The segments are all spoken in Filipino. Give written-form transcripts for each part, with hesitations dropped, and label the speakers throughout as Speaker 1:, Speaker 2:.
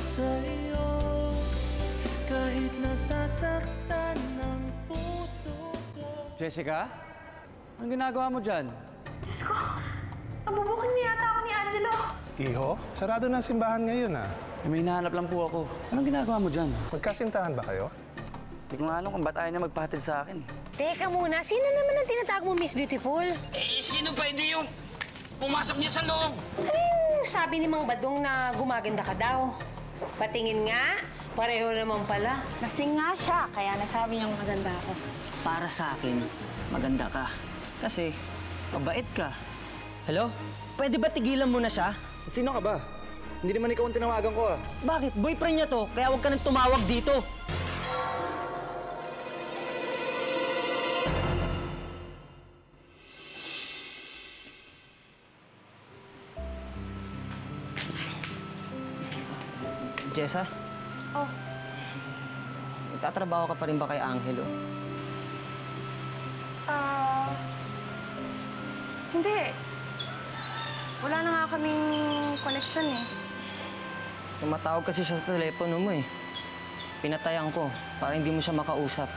Speaker 1: sa'yo kahit nasasaktan ng puso ko.
Speaker 2: Jessica? Anong ginagawa mo dyan?
Speaker 3: Diyos ko, nabubuking niya yata ako ni Angelo.
Speaker 4: Iho, sarado na ang simbahan ngayon ah.
Speaker 2: May hinahanap lang po ako. Anong ginagawa mo dyan?
Speaker 4: Magkasintahan ba kayo?
Speaker 2: Hindi ko nga alam kung ba't ayaw niya magpahatid sa akin.
Speaker 5: Teka muna, sino naman ang tinatawag mo, Miss Beautiful?
Speaker 6: Eh, sino pwede yung pumasok niya sa loob?
Speaker 5: Sabi ni Mang Badong na gumaganda ka daw. Patingin nga, pareho naman pala.
Speaker 3: Lasing nga siya, kaya nasabi niyang maganda ako.
Speaker 6: Para sa akin, maganda ka. Kasi, mabait ka. Hello? Pwede ba tigilan mo na siya?
Speaker 2: Sino ka ba? Hindi naman ikaw ang tinawagan ko ah.
Speaker 6: Bakit? Boyfriend niya to, kaya huwag ka nang tumawag dito. Jessa?
Speaker 3: Oh.
Speaker 6: Nagtatrabaho ka pa rin ba kay Angelo?
Speaker 3: Hindi. Wala na nga kaming connection eh.
Speaker 6: Tumatawag kasi siya sa telepono mo eh. Pinatayan ko para hindi mo siya makausap.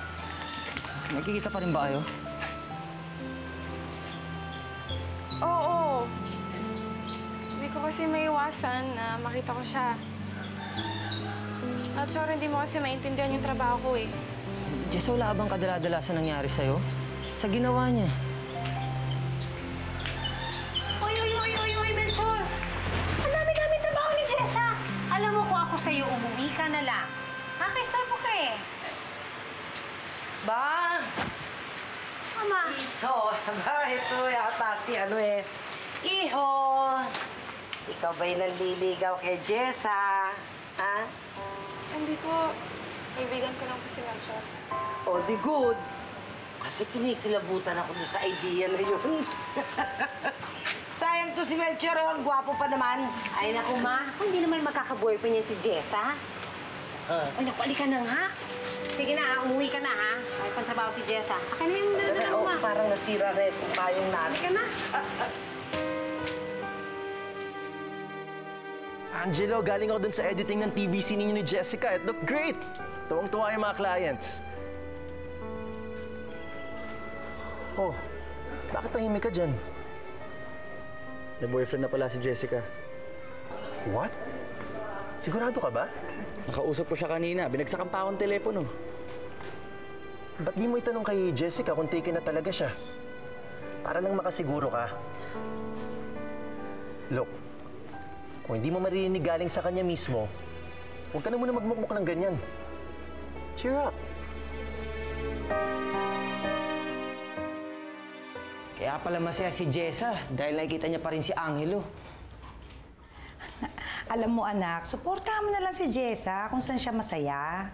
Speaker 6: Nagkikita pa rin ba kayo?
Speaker 3: Oo. Hindi ko kasi maiwasan na makita ko siya. At sure, hindi mo kasi maintindihan yung trabaho ko eh.
Speaker 6: Jess, wala bang kadala-dalasan nangyari sa'yo? Sa ginawa niya.
Speaker 5: Uy, Melchor! Ang dami-dami trabaho ni Jessa! Alam mo kung ako sa'yo, umuwi ka na lang. Nakaka-istorbo ka eh.
Speaker 7: Ba?
Speaker 5: Mama.
Speaker 7: Oo, ito yata si Iho, ikaw ba'y nanliligaw kay Jessa? Ha?
Speaker 3: Hindi po. Kaibigan ko lang po si Melchor.
Speaker 7: Oh, di good. Kasi kinikilabutan ako doon sa idea na yun. Sayang to si Melchor, ang gwapo pa naman.
Speaker 5: Ay, naku, Ma. Kung di naman magkaka-boyfriend niya si Jessa. Ay, naku, alika na nga. Sige na, umuwi ka na, ha? Ay, pagtrabaho si Jessa. Akin na yung dala mo, Ma.
Speaker 7: Parang nasira rin itong payong namin.
Speaker 5: Alika na.
Speaker 8: Angelo, galing ako dun sa editing ng TVC ninyo ni Jessica. It looked great! Tuwang-tuwa yung mga clients. Oh, bakit tahimik ka dyan?
Speaker 2: May boyfriend na pala si Jessica.
Speaker 8: What? Sigurado ka ba?
Speaker 2: Nakausap ko siya kanina. Binagsakan pa akong telepono.
Speaker 8: Ba't di mo itanong kay Jessica kung taken na talaga siya? Para lang makasiguro ka. Look, kung hindi mo maririnig galing sa kanya mismo, huwag ka na muna magmukmuk ng ganyan. Cheer up.
Speaker 6: Kaya pala masaya si Jessa dahil nakikita niya pa rin si Angelo.
Speaker 9: Alam mo anak, suportahan mo na lang si Jessa kung saan siya masaya.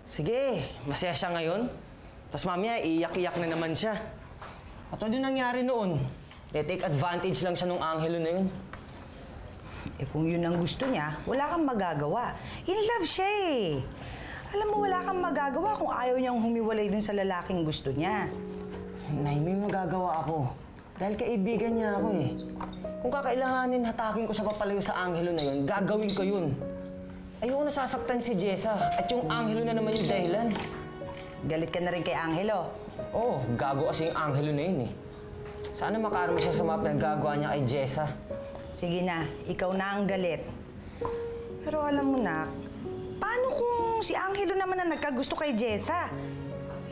Speaker 6: Sige, masaya siya ngayon. Tapos mamaya, iiyak-iyak na naman siya. At ano nangyari noon? Take advantage lang siya nung Angelo na yun.
Speaker 9: Eh kung yun ang gusto niya, wala kang magagawa. In love siya eh. Alam mo, wala kang magagawa kung ayaw niyang humiwalay dun sa lalaking gusto niya.
Speaker 6: Nay, may magagawa ako. Dahil kaibigan niya ako eh. Kung kakailanganin hatakin ko siya papalayo sa Angelo na yun, gagawin ko yun. Ayoko nasasaktan si Jessa at yung Angelo na naman yung dahilan.
Speaker 9: Galit ka na rin kay Angelo.
Speaker 6: Oo, gago kasi yung Angelo na yun eh. Sana makarami siya sa mga pinaggagawa niya kay Jessa.
Speaker 9: Sige na, ikaw na ang galit. Pero alam mo na, paano kung si Angelo naman ang nagkagusto kay Jessa?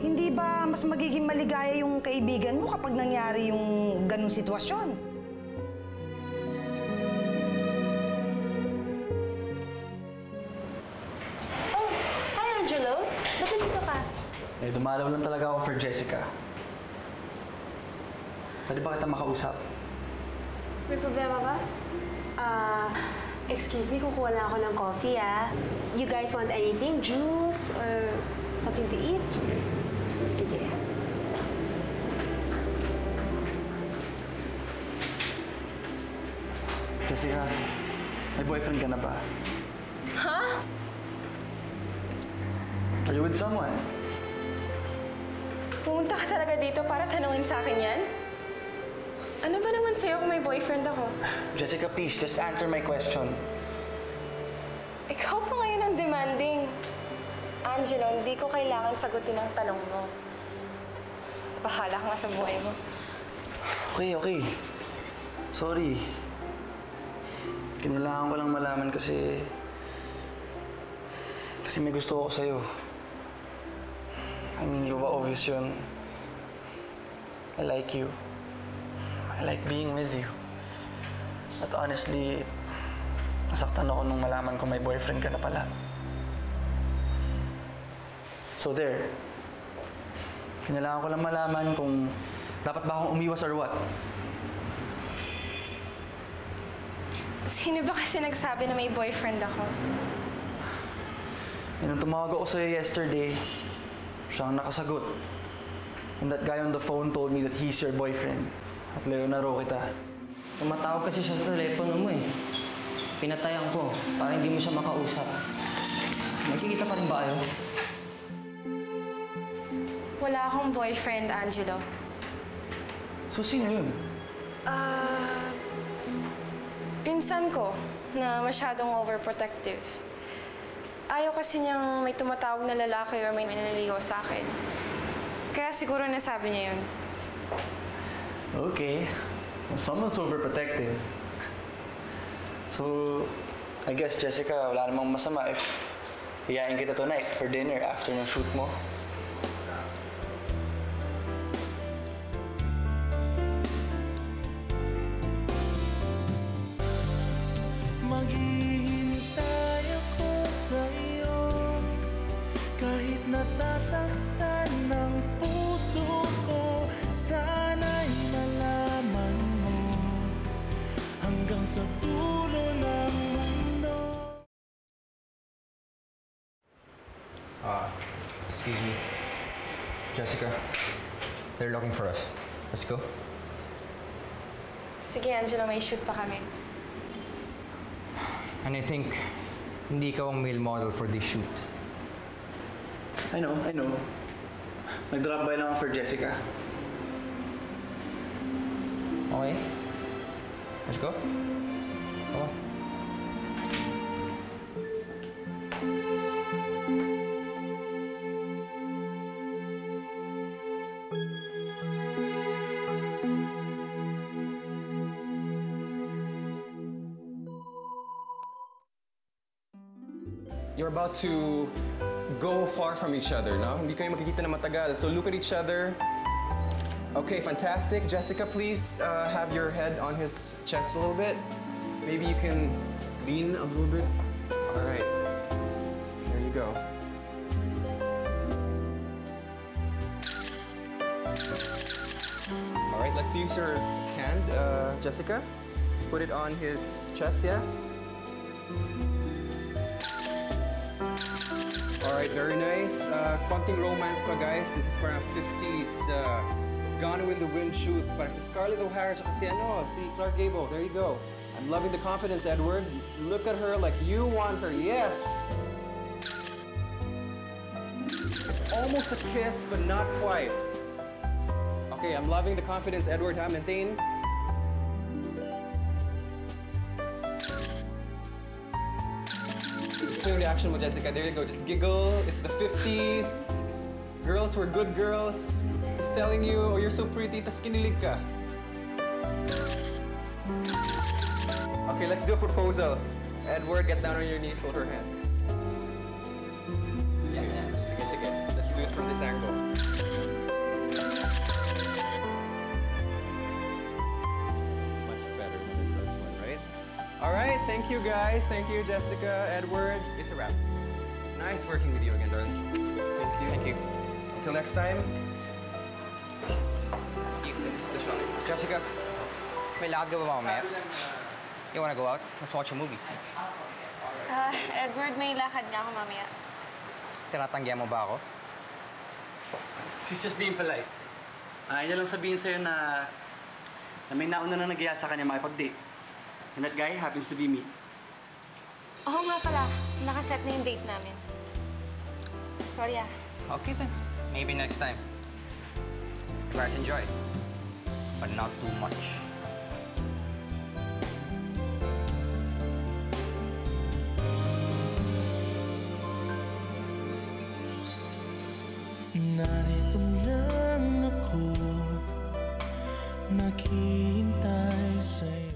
Speaker 9: Hindi ba mas magiging maligaya yung kaibigan mo kapag nangyari yung ganung sitwasyon?
Speaker 5: Oh, hi, Angelo. Ba't nandito ka?
Speaker 2: Eh, dumalaw lang talaga ako for Jessica. Pwede ba kita makausap?
Speaker 3: May problema ba?
Speaker 5: Excuse me, kukuha na ako ng coffee, ah. You guys want anything? Juice or something to eat? Sige.
Speaker 2: Jessica, may boyfriend ka na ba?
Speaker 3: Huh?
Speaker 2: Are you with someone?
Speaker 3: Pumunta ka talaga dito para tanungin sa akin yan? Ano ba naman sa'yo kung may boyfriend ako?
Speaker 2: Jessica, please, just answer my question.
Speaker 3: Ikaw pa ngayon ang demanding. Angelo, hindi ko kailangan sagutin ang tanong mo. Bahala ka nga sa buhay mo.
Speaker 2: Okay. Sorry. Kinailangan ko lang malaman kasi may gusto ako sa'yo. I mean, di ba obvious yun? I like you. I like being with you. At honestly, nasaktan ako nung malaman ko may boyfriend ka na pala. So there. Kinailangan ko lang malaman kung dapat ba akong umiwas or what.
Speaker 3: Sino ba kasi nagsabi na may boyfriend ako?
Speaker 2: Nung tumawag ako sa'yo yesterday, siya ang nakasagot. And that guy on the phone told me that he's your boyfriend. At Leonaro kita.
Speaker 6: Tumatawag kasi siya sa telepono mo eh. Pinatayan ko para hindi mo siya makausap. Magkikita pa rin ba kayo?
Speaker 3: Wala akong boyfriend, Angelo.
Speaker 2: So, sino yun?
Speaker 3: Pinsan ko na masyadong overprotective. Ayaw kasi niyang may tumatawag na lalaki or may naniligaw sa akin. Kaya siguro nasabi niya yun.
Speaker 2: Okay. Well, someone's overprotective. So, I guess, Jessica, wala namang masama if hiyain kita tonight for dinner after ng shoot mo.
Speaker 1: Maghihintay ako sa'yo kahit nasasaktan ng puso ko. Sana'y malaman mo hanggang sa dulo ng mundo.
Speaker 10: Excuse me. Jessica, they're looking for us. Let's go.
Speaker 3: Sige, Angelo, may shoot pa kami.
Speaker 10: And I think hindi ka ang male model for this shoot.
Speaker 2: I know. Nag-drop by lang ako for Jessica.
Speaker 10: Okay? Let's go. Come on.
Speaker 11: You're about to go far from each other, no? Hindi kayo magkikita na matagal. So look at each other. Okay, fantastic. Jessica, please have your head on his chest a little bit. Maybe you can lean a little bit. All right. There you go. All right, let's use your hand, Jessica. Put it on his chest, yeah? Alright, very nice. Konting romance pa, guys. This is parang 50s Gone with the Wind shoot. Parang si Scarlett O'Hara tsaka si Clark Gable. There you go. I'm loving the confidence, Edward. Look at her like you want her. Yes! It's almost a kiss, but not quite. Okay, I'm loving the confidence, Edward. Ha? Maintain. Yung reaction mo, Jessica. There you go. Just giggle. It's the 50s. Girls were good girls. He's telling you, oh, you're so pretty, tas kinilig ka. Okay, let's do a proposal. Edward, get down on your knees, hold her hand. Sige. Let's do it from this angle. Much better than the first one, right? All right, thank you guys. Thank you, Jessica, Edward. It's a wrap. Nice working with you again, darling. Thank you.
Speaker 10: Thank you.
Speaker 11: Until next time. This is the shot.
Speaker 10: Jessica, may lakad ka ba mamaya? You wanna go out? Let's watch a movie.
Speaker 3: Edward, may lakad nga ako mamaya.
Speaker 10: Tinatanggihan mo ba ako?
Speaker 2: She's just being polite. Ayaw niya lang sabihin sa'yo na may nauna na nag-iya sa kanya makipag-date. And that guy happens to be me.
Speaker 3: Oo nga pala, nakaset na yung date namin. Sorry ah.
Speaker 10: Okay then. Maybe next time. Let's enjoy. But not too much.
Speaker 1: Narito lang ako, naghihintay sa'yo.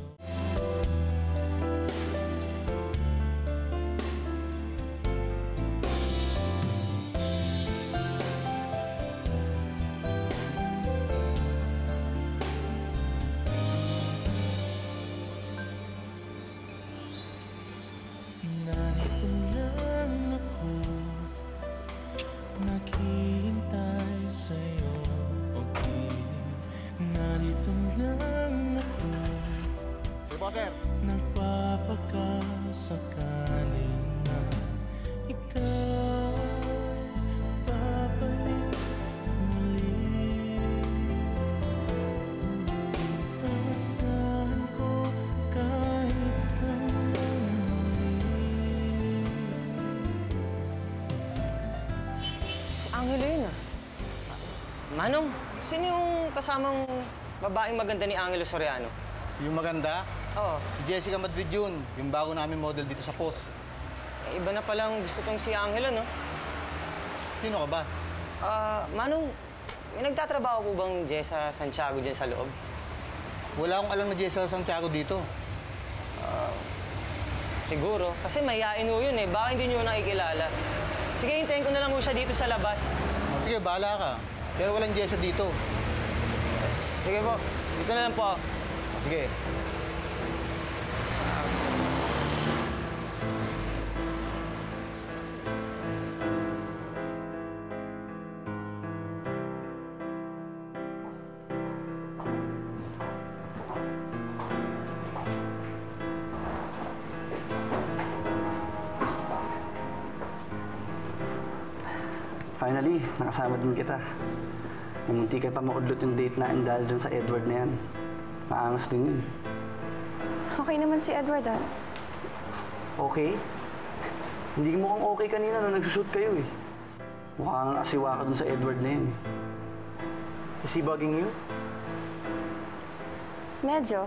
Speaker 1: Narito lang ako, naghihintay sa'yo. Narito lang ako, nagpapakasakaling na ikaw babalik muli. Asahan ko kahit hanggang muli.
Speaker 6: Si Angelo yun ah. Manong, sino yung kasamang babaeng maganda ni Angelo Soriano?
Speaker 12: Yung maganda?
Speaker 6: Oo.
Speaker 12: Si Jessica Madrid yun. Yung bago namin model dito sa post.
Speaker 6: Eh, iba na palang gusto tong si Angelo, no?
Speaker 12: Sino ka ba?
Speaker 6: Manong, may nagtatrabaho po bang Jessa Santiago dyan sa loob?
Speaker 12: Wala akong alam na Jessica Santiago dito.
Speaker 6: Siguro. Kasi mahihain ho yun eh. Baka hindi nyo nakikilala. Sige, hintayin ko na lang ho siya dito sa labas.
Speaker 12: Oh, sige, bahala ka. Pero walang Jessa dito.
Speaker 6: Sige po. Dito na lang po.
Speaker 12: Oh, sige.
Speaker 2: Finally, nakasama din kita. Munti ka pa maudlot yung date natin dahil dyan sa Edward na yan. Maangas din yun.
Speaker 3: Okay naman si Edward, ah.
Speaker 2: Okay? Hindi mo mukhang okay kanina nung nagsushoot kayo eh. Mukhang asiwa ka dun sa Edward na yun. Is he bugging you?
Speaker 3: Medyo.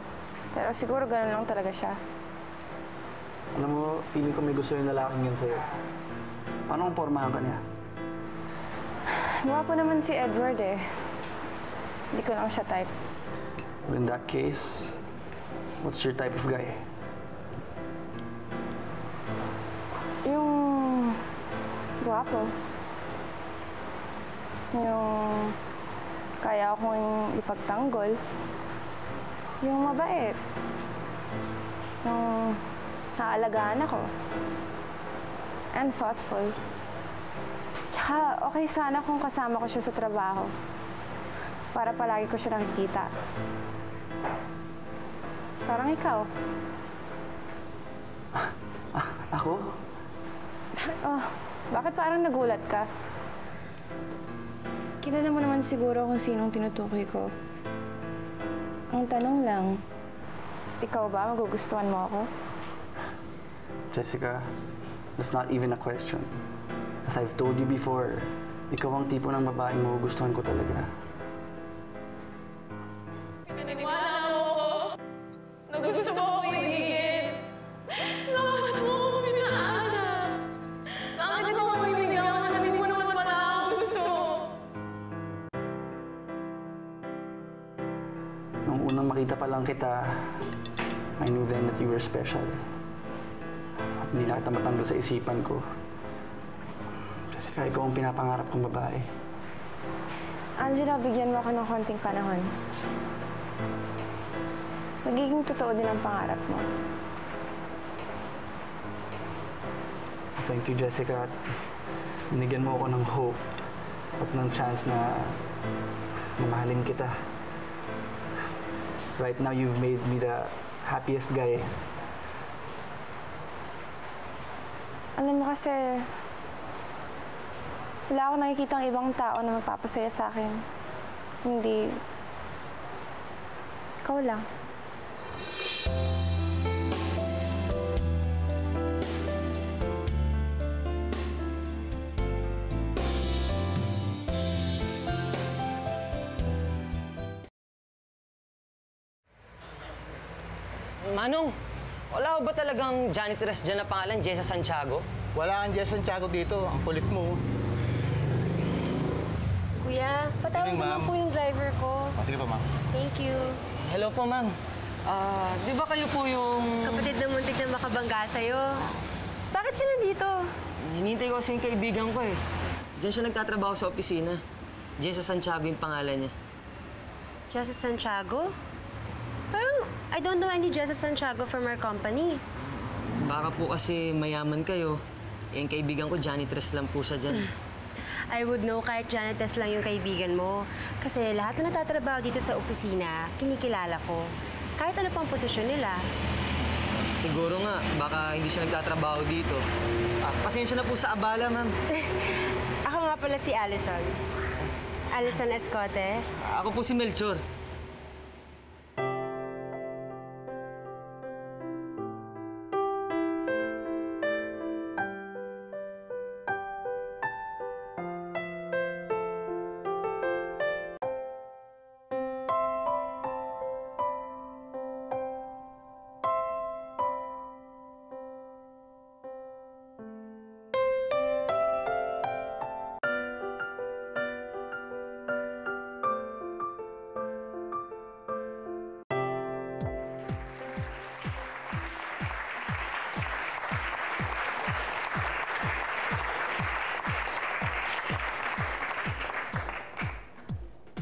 Speaker 3: Pero siguro ganun lang talaga siya.
Speaker 2: Alam mo, feeling ko may gusto yung lalaking yan sa'yo. Paano kung pormahan ka niya?
Speaker 3: Gwapo naman si Edward eh. Hindi ko lang siya type.
Speaker 2: Well, in that case, what's your type of guy?
Speaker 3: Yung gwapo. Yung kaya akong ipagtanggol. Yung mabait. Yung naalagaan ako. And thoughtful. Tsaka okay sana kung kasama ko siya sa trabaho. Para palagi ko siya nakikita. Parang ikaw.
Speaker 2: Ako?
Speaker 3: Oh, bakit parang nagulat ka? Kilala mo naman siguro kung sinong tinutukoy ko. Ang tanong lang, ikaw ba magugustuhan mo ako?
Speaker 2: Jessica, that's not even a question. As I've told you before, ikaw ang tipo ng babaeng magugustuhan ko talaga.
Speaker 13: Pinaniwala mo ako na gusto mo ako ibigin. Bakit mo ako pinaasa? Bakit mo ako binigyan na hindi mo naman pala ako gusto?
Speaker 2: Nung unang makita pa lang kita, I knew then that you were special. At hindi na kita matanggal sa isipan ko. Jessica, ikaw ang pinapangarap kong babae.
Speaker 3: Angela, bigyan mo ako ng konting panahon. Magiging totoo din ang pangarap mo.
Speaker 2: Thank you, Jessica. Binigyan mo ako ng hope at ng chance na mamahalin kita. Right now, you've made me the happiest guy.
Speaker 3: Alam mo kasi, wala akong nakikitang ibang tao na magpapasaya sa akin. Hindi. Ikaw lang.
Speaker 6: Manong, wala ko ba talagang janitress dyan na pangalan, Jessa Santiago?
Speaker 12: Wala kang Jessa Santiago dito. Ang kulit mo.
Speaker 14: Kuya, patawag
Speaker 12: Morning,
Speaker 14: naman
Speaker 12: ma'am.
Speaker 14: po yung driver ko.
Speaker 12: Sige pa, ma'am.
Speaker 14: Thank you.
Speaker 6: Hello po, ma'am. Di ba kayo po yung...
Speaker 14: Kapatid na muntik na makabangga sa'yo. Bakit ka nandito?
Speaker 6: Hinihintay ko kasi yung kaibigan ko eh. Diyan siya nagtatrabaho sa opisina. Jessa Santiago yung pangalan niya.
Speaker 14: Jessa Santiago? Parang, I don't know any Jessa Santiago from our company.
Speaker 6: Baka po kasi mayaman kayo. Yung kaibigan ko, janitress lang po siya dyan.
Speaker 14: I would know kahit janitress lang yung kaibigan mo. Kasi lahat na natatrabaho dito sa opisina, kinikilala ko. Kahit ano pang posisyon nila.
Speaker 6: Siguro nga, baka hindi siya nagtatrabaho dito. Pasensya na po sa abala, ma'am.
Speaker 14: Ako nga pala si Allison. Allison Escote.
Speaker 6: Ako po si Melchor.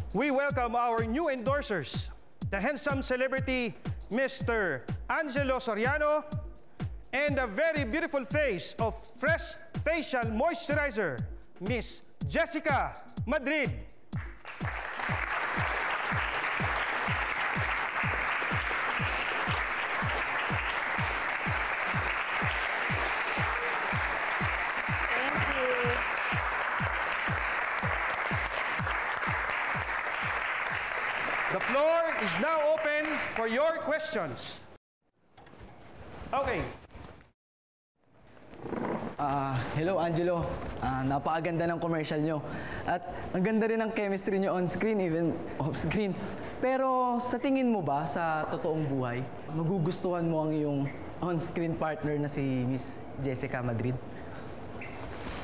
Speaker 15: We welcome our new endorsers, the handsome celebrity, Mr. Angelo Soriano, and the very beautiful face of Fresh Facial Moisturizer, Miss Jessica Madrid. The floor is now open for your questions. Okay.
Speaker 16: Hello, Angelo. Napakaganda ng commercial nyo. At ang ganda rin ng chemistry nyo on-screen, even off-screen. Pero sa tingin mo ba, sa totoong buhay, magugustuhan mo ang iyong on-screen partner na si Miss Jessica Madrid?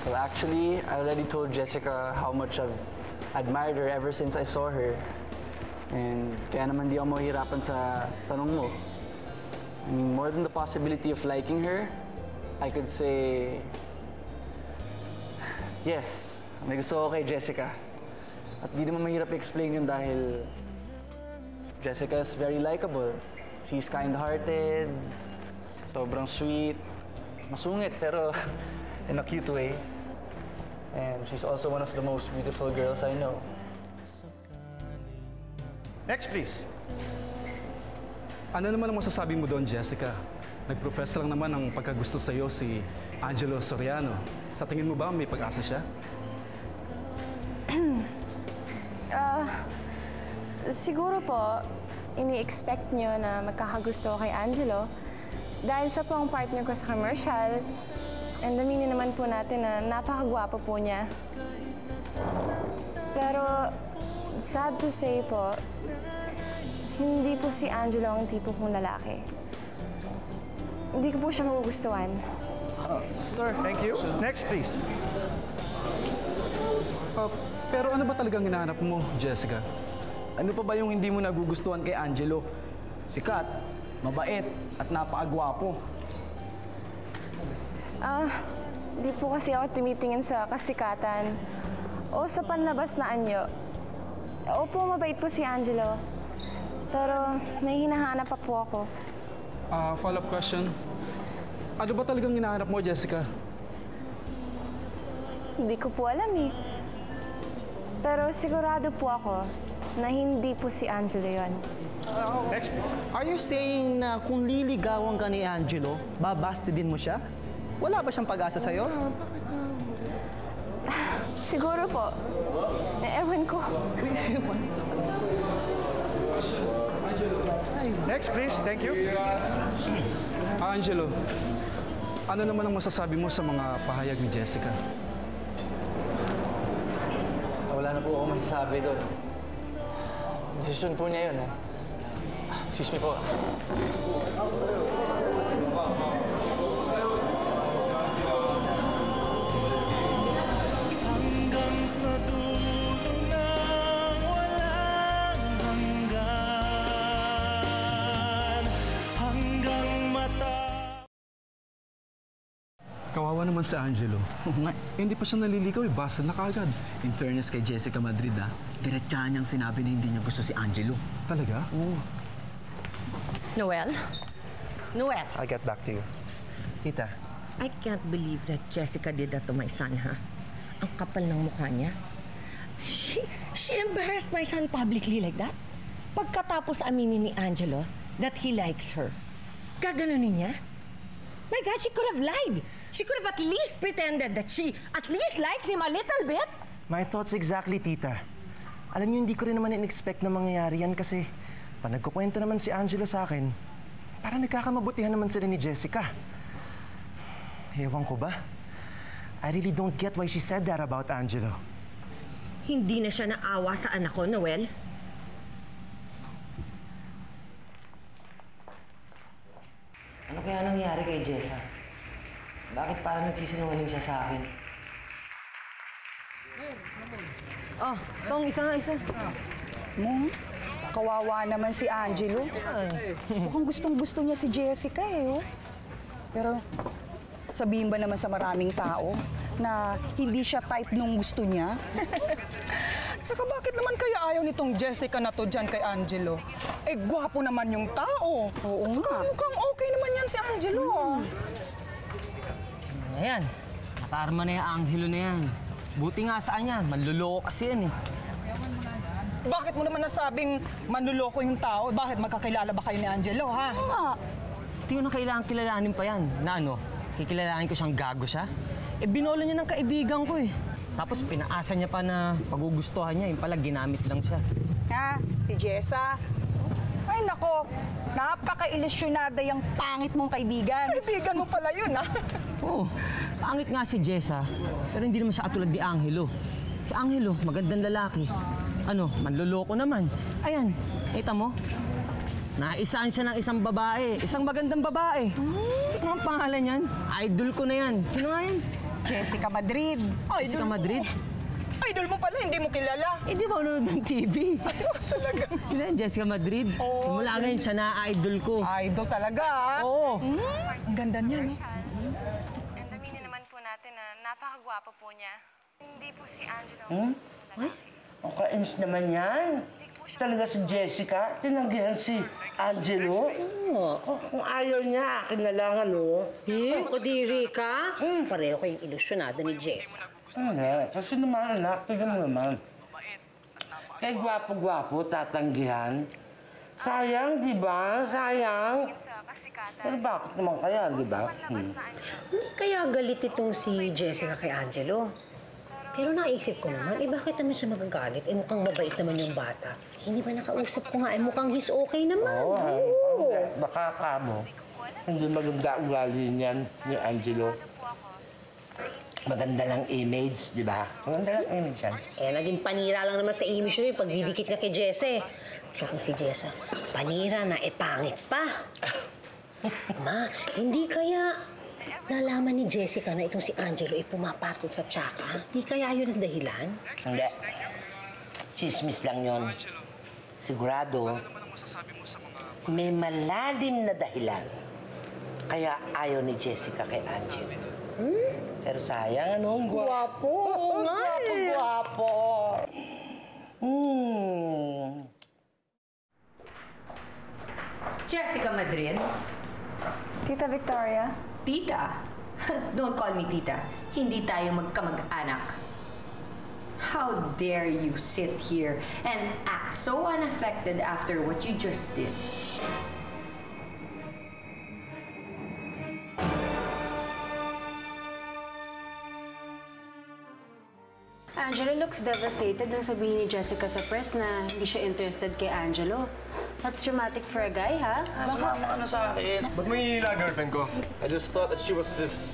Speaker 2: Well, actually, I already told Jessica how much I've admired her ever since I saw her. And kaya naman di ako mahihirapan sa tanong mo. I mean, more than the possibility of liking her, I could say, yes, may gusto ko kay Jessica. At di naman mahirap i-explain yun dahil Jessica is very likable. She's kind-hearted, sobrang sweet, masungit pero in a cute way. And she's also one of the most beautiful girls I know.
Speaker 15: Next, please.
Speaker 17: Ano naman ang masasabi mo doon, Jessica? Nag-profess lang naman ang pagkagusto sa'yo si Angelo Soriano. Sa tingin mo ba may pag-asa siya?
Speaker 3: Siguro po, ini-expect nyo na magkakagusto ko kay Angelo dahil siya po ang partner ko sa commercial. And aminin naman po natin na napakagwapo po niya. Pero sad to say po, hindi po si Angelo ang tipo kong lalaki. Hindi ko po siya magugustuhan.
Speaker 15: Sir, thank you. Next, please.
Speaker 17: Pero ano ba talagang hinahanap mo, Jessica?
Speaker 16: Ano pa ba yung hindi mo nagugustuhan kay Angelo? Sikat, mabait, at napakagwapo.
Speaker 3: Di po kasi ako tumitingin sa kasikatan o sa panlabas na anyo. Opo, mabait po si Angelo. Pero may hinahanap pa po ako.
Speaker 17: Follow-up question. Ano ba talagang hinahanap mo, Jessica?
Speaker 3: Hindi ko po alam eh. Pero sigurado po ako na hindi po si Angelo yon.
Speaker 15: Next, please.
Speaker 18: Are you saying na kung liligawan ka ni Angelo, babastidin mo siya? Wala ba siyang pag-asa sa'yo?
Speaker 3: Siguro po. Ewan ko.
Speaker 15: Next, please. Thank you.
Speaker 17: Angelo, ano naman ang masasabi mo sa mga pahayag ni Jessica?
Speaker 2: Wala na po ako masasabi doon. Desisyon po niya yun, eh. Excuse me po.
Speaker 1: Hanggang sa dulo na
Speaker 17: Kawawa naman si Angelo. Hindi pa siya naliligaw eh. Basta na kagad.
Speaker 6: In fairness kay Jessica Madrid, diretsahan niyang sinabi na hindi niya gusto si Angelo.
Speaker 17: Talaga?
Speaker 6: Oo.
Speaker 19: Noel? Noel?
Speaker 12: I'll get back to you.
Speaker 6: Tita.
Speaker 19: I can't believe that Jessica did that to my son, ha? Ang kapal ng mukha niya. She embarrassed my son publicly like that? Pagkatapos aminin ni Angelo that he likes her. Gaganunin niya? My God, she could have lied. She could have at least pretended that she at least likes him a little bit.
Speaker 8: My thoughts exactly, tita. Alam niyo, hindi ko rin naman in-expect na mangyayari yan kasi pag nagkukwento naman si Angelo sa akin, parang nagkakamabutihan naman sila ni Jessica. Ewan ko ba? I really don't get why she said that about Angelo.
Speaker 19: Hindi na siya naawa sa anak ko, Noel.
Speaker 6: Ano kaya nangyari kay Jessa? Bakit parang nagsisinungaling siya sa akin?
Speaker 9: Ah, Tong, isa. Mong, kawawa naman si Angelo. Mukhang gustong-gusto niya si Jessica eh. Pero sabihin ba naman sa maraming tao na hindi siya type nung gusto niya?
Speaker 20: Saka bakit naman kaya ayaw nitong Jessica na to dyan kay Angelo? Eh, gwapo naman yung tao.
Speaker 9: Oo
Speaker 20: nga. Mukhang okay naman yan si Angelo.
Speaker 6: Ayan, nakarma na yung Angelo na yan. Buti nga saan yan, manluloko kasi yan eh.
Speaker 20: Bakit mo naman nasabing manluloko yung tao? Bakit magkakilala ba kayo ni Angelo, ha?
Speaker 6: Hindi ko na kailangan kilalanin pa yan. Na ano, kikilalanin ko siyang gago siya? Eh, binola niya ng kaibigan ko eh. Tapos pinaasa niya pa na pagugustuhan niya, yung pala ginamit lang siya.
Speaker 9: Ha? Si Jessa? Ay nako, napaka-ilusyonada yung pangit mong kaibigan.
Speaker 20: Kaibigan mo pala yun, ha?
Speaker 6: Oo, pangit nga si Jessa, pero hindi naman siya katulad ni Angelo. Si Angelo, magandang lalaki. Ano, manloloko naman. Ayan, kita mo? Naisaan siya ng isang babae, isang magandang babae. Ano ang pangalan niyan? Idol ko na yan. Sino nga yan?
Speaker 9: Jessica Madrid.
Speaker 6: Jessica Madrid?
Speaker 20: Idol mo pala, hindi mo kilala.
Speaker 6: Eh, di ba nanonood ng TV?
Speaker 20: Talaga.
Speaker 6: Sino yan, Jessica Madrid? Simula ngayon, siya na idol ko.
Speaker 20: Idol talaga, ha?
Speaker 6: Oo.
Speaker 20: Ang ganda niya, no?
Speaker 3: And aminin naman po natin na napakagwapo po niya. Hindi po si Angelo.
Speaker 7: Ang kainis naman yan. Talaga si Jessica, tinanggihan si Angelo. Kung ayaw niya, akin na lang, ano?
Speaker 19: Kadiri ka? Pareho kayong ilusyonada ni Jessa.
Speaker 7: Kasi naman, anak, tignan mo naman. Kay gwapo-gwapo, tatanggihan. Sayang, di ba? Sayang. Pero bakit naman kaya, di ba?
Speaker 19: Hindi kaya galit itong si Jessica kay Angelo. Pero naisip ko naman, bakit naman siya magagalit? Mukhang mabait naman yung bata. Hindi ba nakausap ko nga? Mukhang he's okay naman.
Speaker 7: Oo. Baka ka mo. Hindi maganda ugali niyan ni Angelo. Maganda lang image, di ba? Maganda lang image yan.
Speaker 19: Naging panira lang naman sa image yun, pagdidikit niya kay Jesse. Kaya si Jessa, panira na, pangit pa. Ma, hindi kaya nalaman ni Jessica na itong si Angelo pumapatol sa tsaka? Di kaya yun ang dahilan?
Speaker 7: Hindi. Chismis lang yun. Sigurado, may malalim na dahilan. Kaya ayaw ni Jessica kay Angelo. Pero sayang, ano?
Speaker 19: Gwapo! Oo nga eh!
Speaker 7: Gwapo!
Speaker 19: Jessica Madrid?
Speaker 3: Tita Victoria?
Speaker 19: Tita? Don't call me tita. Hindi tayo magkamag-anak. How dare you sit here and act so unaffected after what you just did?
Speaker 14: Angelo looks devastated nang sabihin ni Jessica sa press na hindi siya interested kay Angelo. That's dramatic for a guy, ha?
Speaker 2: Sumama ka na sa akin.
Speaker 15: Ba't mo hinihila girlfriend ko?
Speaker 2: I just thought that she was this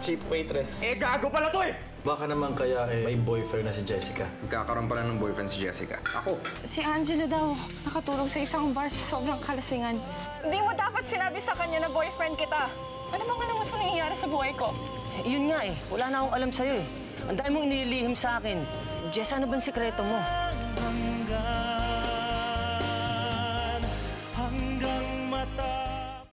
Speaker 2: cheap waitress.
Speaker 15: Eh, gago pala to eh!
Speaker 2: Baka naman kaya may boyfriend na si Jessica.
Speaker 10: Magkakaroon pala ng boyfriend si Jessica. Ako.
Speaker 3: Si Angelo daw, nakatulog sa isang bar sa sobrang kalasingan.
Speaker 13: Hindi mo dapat sinabi sa kanya na boyfriend kita. Ano bang alam mo sa nangyayari sa buhay ko?
Speaker 6: Yun nga eh, wala na akong alam sa'yo eh. Ang dami mong inililihim sa akin. Jess, ano bang sikreto mo?